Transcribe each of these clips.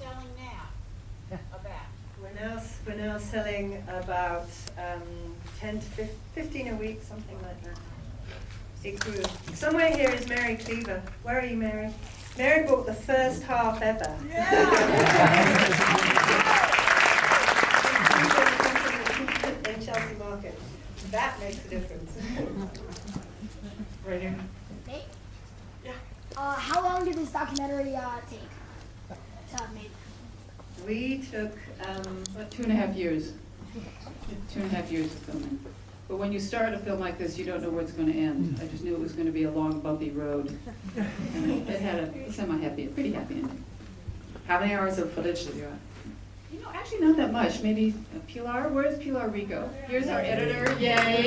selling now? About? We're now selling about 10 to 15 a week, something like that. It grew. Somewhere here is Mary Cleaver. Where are you, Mary? Mary bought the first half ever. In Chelsea Market. That makes a difference. Right here. Me? Yeah. How long did this documentary take to have made? We took About 2.5 years. 2.5 years of filming. But when you start a film like this, you don't know where it's going to end. I just knew it was going to be a long, bumpy road. And it had a semi-happy, pretty happy ending. How many hours of footage did you have? You know, actually not that much. Maybe Pilar. Where's Pilar Rico? Here's our editor. Yay!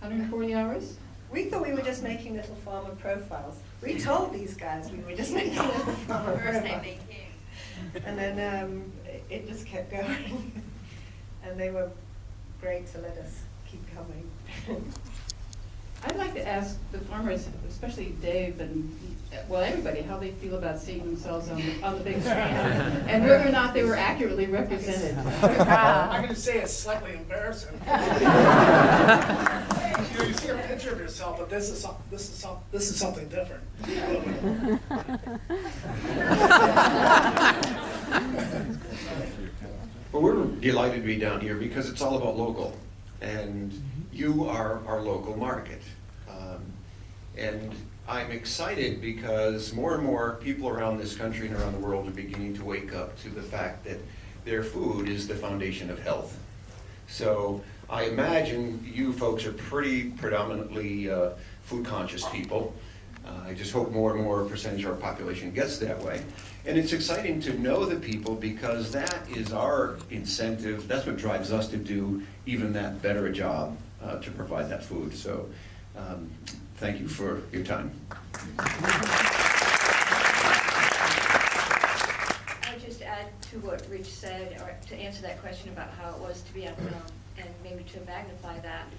140 hours? We thought we were just making little farmer profiles. We told these guys we were just making little farmer profiles. And then it just kept going. And they were great to let us keep coming. I'd like to ask the farmers, especially Dave and, well, everybody, how they feel about seeing themselves on the big screen and whether or not they were accurately represented. I'm going to say it's slightly embarrassing. You see a picture of yourself, but this is something different. Well, we're delighted to be down here because it's all about local, and you are our local market. And I'm excited because more and more people around this country and around the world are beginning to wake up to the fact that their food is the foundation of health. So I imagine you folks are pretty predominantly food conscious people. I just hope more and more percentage of our population gets that way. And it's exciting to know the people because that is our incentive. That's what drives us to do even that better a job to provide that food. So thank you for your time. I'll just add to what Rich said, or to answer that question about how it was to be on film, and maybe to magnify that.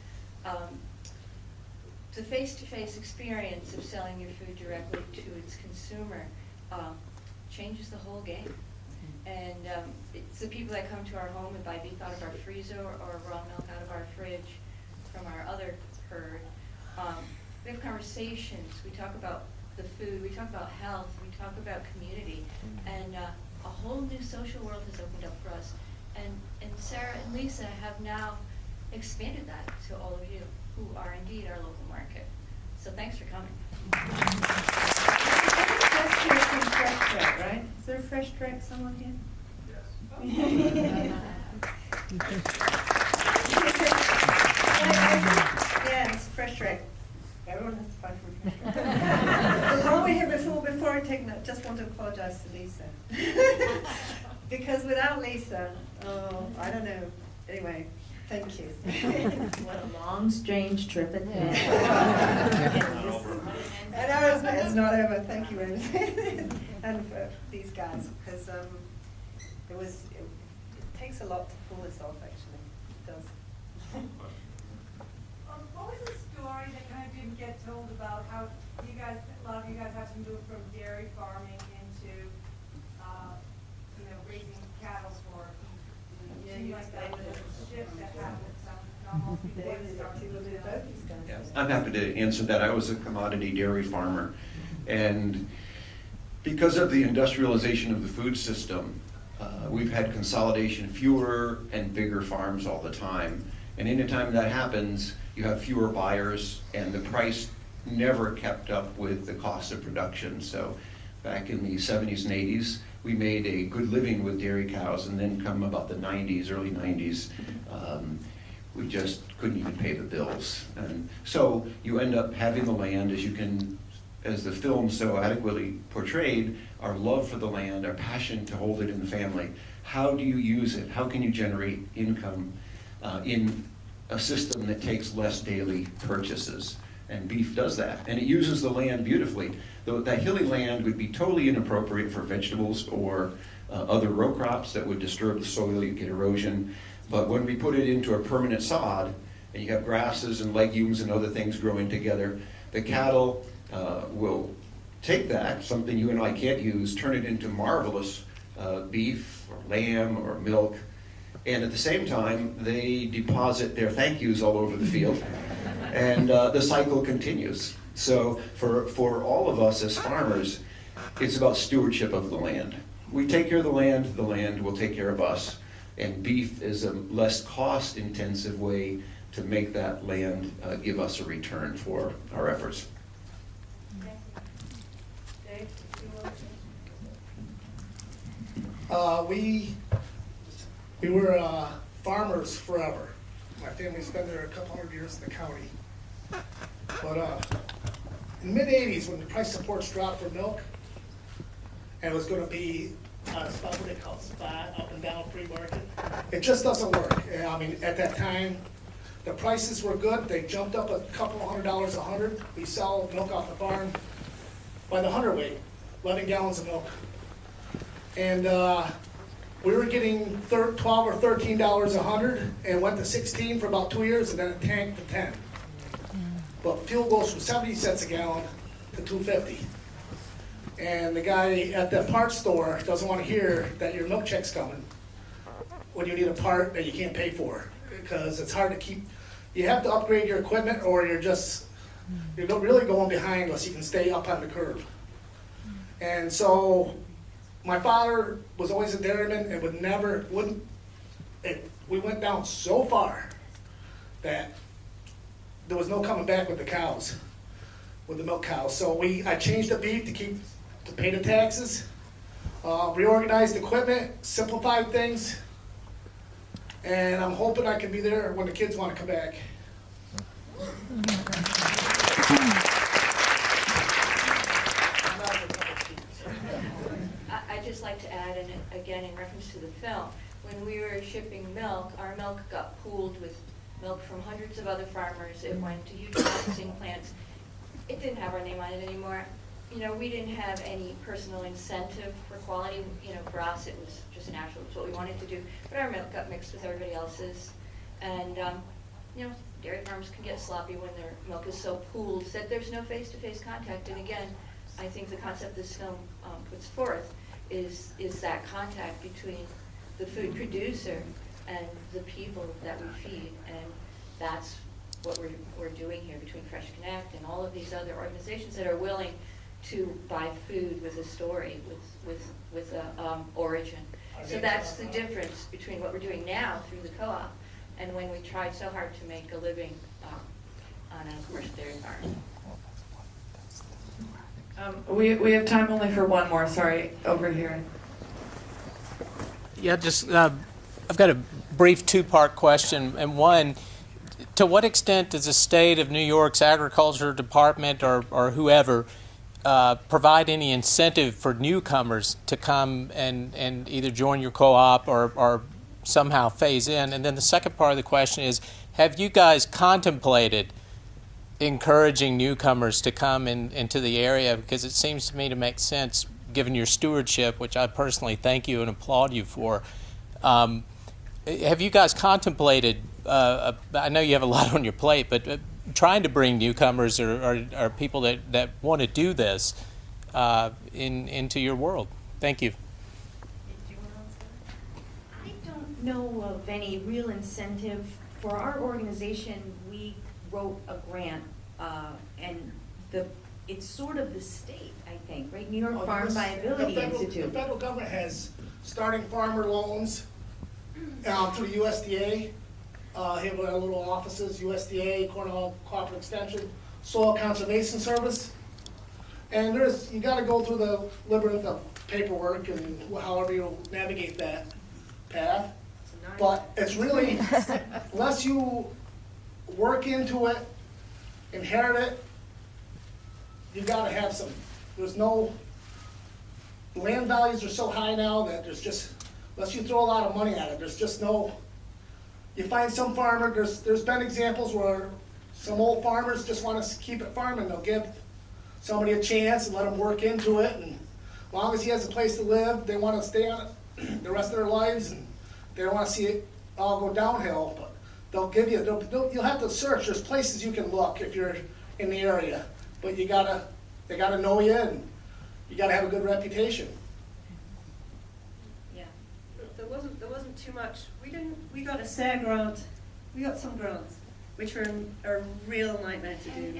The face-to-face experience of selling your food directly to its consumer changes the whole game. And it's the people that come to our home and buy beef out of our freezer or raw milk out of our fridge from our other herd. We have conversations, we talk about the food, we talk about health, we talk about community, and a whole new social world has opened up for us. And Sarah and Lisa have now expanded that to all of you who are indeed our local market. So thanks for coming. That's here from Fresh Track, right? Is there a Fresh Track someone here? Yeah, it's Fresh Track. Everyone has to buy from Fresh Track. While we're here, before I take that, just want to apologize to Lisa. Because without Lisa, I don't know. Anyway, thank you. What a long, strange trip it is. I know it's not over. Thank you, Remus, and for these guys, because it takes a lot to pull this off. Actually, it does. What was the story that kind of didn't get told about how you guys, a lot of you guys had to move from dairy farming into, raising cattle for? Like that was a shift that happened. Almost before you started. I'm happy to answer that. I was a commodity dairy farmer, and because of the industrialization of the food system, we've had consolidation, fewer and bigger farms all the time. And anytime that happens, you have fewer buyers, and the price never kept up with the cost of production. So back in the 70s and 80s, we made a good living with dairy cows, and then come about the 90s, early 90s, we just couldn't even pay the bills. And so you end up having the land, as the film so adequately portrayed, our love for the land, our passion to hold it in the family. How do you use it? How can you generate income in a system that takes less daily purchases? And beef does that, and it uses the land beautifully. Though that hilly land would be totally inappropriate for vegetables or other row crops that would disturb the soil, you get erosion. But when we put it into a permanent sod, and you have grasses and legumes and other things growing together. The cattle will take that, something you and I can't use, turn it into marvelous beef or lamb or milk, and at the same time, they deposit their thank yous all over the field, and the cycle continues. So for all of us as farmers, it's about stewardship of the land. We take care of the land will take care of us, and beef is a less cost-intensive way to make that land give us a return for our efforts. Okay. Dave, you want We were farmers forever. My family's been there a couple hundred years in the county. But in the mid-'80s, when the price supports dropped for milk, and it was going to be spot, what they call it, spot, up and down free market, it just doesn't work. I mean, at that time, the prices were good. They jumped up a couple $100 a hundred. We sell milk off the farm by the hundredweight, 11 gallons of milk. And we were getting $12 or $13 a hundred, and went to 16 for about 2 years, and then it tanked to 10. But fuel goes from 70 cents a gallon to $2.50. And the guy at the parts store doesn't want to hear that your milk check's coming when you need a part that you can't pay for, because it's hard to keep. You have to upgrade your equipment, or you're really going behind unless you can stay up on the curve. And so my father was always a dairyman and we went down so far that there was no coming back with the cows, with the milk cows. So I changed the beef to pay the taxes, reorganized equipment, simplified things, and I'm hoping I can be there when the kids want to come back. I'd just like to add, and again, in reference to the film, when we were shipping milk, our milk got pooled with milk from hundreds of other farmers. It went to huge processing plants. It didn't have our name on it anymore. You know, we didn't have any personal incentive for quality. You know, for us, it was just natural. It's what we wanted to do. But our milk got mixed with everybody else's. And, you know, dairy farms can get sloppy when their milk is so pooled that there's no face-to-face contact. And again, I think the concept this film puts forth is that contact between the food producer and the people that we feed. And that's what we're doing here between Fresh Connect and all of these other organizations that are willing to buy food with a story, with a origin. So that's the difference between what we're doing now through the co-op and when we tried so hard to make a living on a commercial dairy farm. We have time only for one more, sorry, over here. Yeah, just I've got a brief two-part question, and one, to what extent does the state of New York's agriculture department or whoever provide any incentive for newcomers to come and either join your co-op or somehow phase in? And then the second part of the question is, have you guys contemplated encouraging newcomers to come into the area? Because it seems to me to make sense given your stewardship, which I personally thank you and applaud you for. Have you guys contemplated, I know you have a lot on your plate, but trying to bring newcomers or people that want to do this into your world? Thank you. I don't know of any real incentive. For our organization, we wrote a grant, and it's sort of the state, I think, right? New York Farm Viability Institute. The federal government has starting farmer loans through the USDA. Here we have little offices, USDA, Cornell Cooperative Extension, Soil Conservation Service. And you got to go through the labyrinth of paperwork and however you navigate that path. But it's really, unless you work into it, inherit it, you got to have some. Land values are so high now that there's just, unless you throw a lot of money at it, there's just no. You find some farmer, there's been examples where some old farmers just want to keep it farming. They'll give somebody a chance and let them work into it. And as long as he has a place to live, they want to stay on it the rest of their lives. And they don't want to see it all go downhill. But they'll give you, you'll have to search, there's places you can look if you're in the area, but they gotta know you, and you gotta have a good reputation. Yeah. There wasn't too much, we got a SARE grant, we got some grants, which were a real nightmare to do.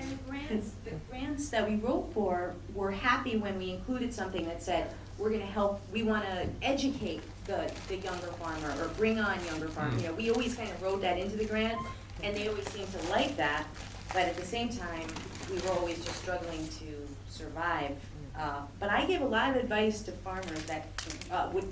And the grants that we wrote for were happy when we included something that said, we're gonna help, we wanna educate the younger farmer, or bring on younger farmers. You know, we always kind of wrote that into the grant, and they always seemed to like that, but at the same time, we were always just struggling to survive. But I gave a lot of advice to farmers that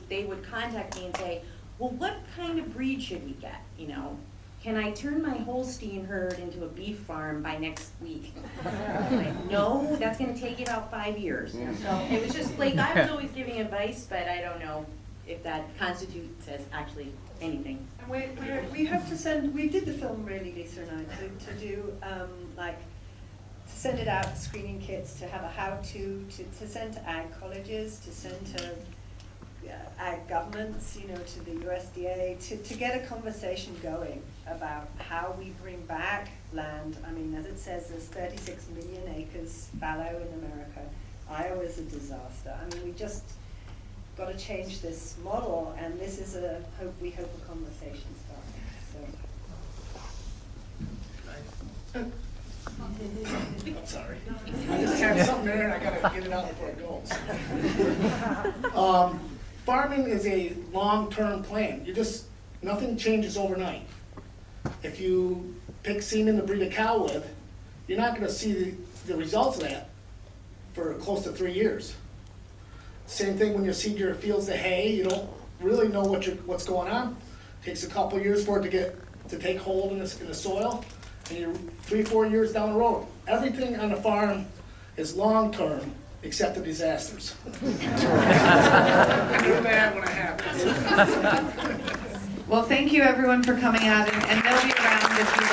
they would contact me and say, well, what kind of breed should we get, you know? Can I turn my Holstein herd into a beef farm by next week? Like, no, that's gonna take you about 5 years. So it was just like, I was always giving advice, but I don't know if that constitutes as actually anything. And we have to send, we did the film really, Lisa and I, to do, to send it out, screening kits, to have a how-to, to send to ag colleges, to send to ag governments, you know, to the USDA, to get a conversation going about how we bring back land. I mean, as it says, there's 36 million acres fallow in America. Iowa's a disaster. I mean, we just got to change this model, and this is we hope a conversation starts. I'm sorry. I just had something there and I gotta get it out before it goes. Farming is a long-term plan. Nothing changes overnight. If you pick semen to breed a cow with, you're not gonna see the results of that for close to 3 years. Same thing when you seed your fields of hay, you don't really know what's going on. It takes a couple years for it to take hold in the soil, and you're 3-4 years down the road. Everything on the farm is long-term, except the disasters. I know that when it happens. Well, thank you everyone for coming out, and they'll be around if you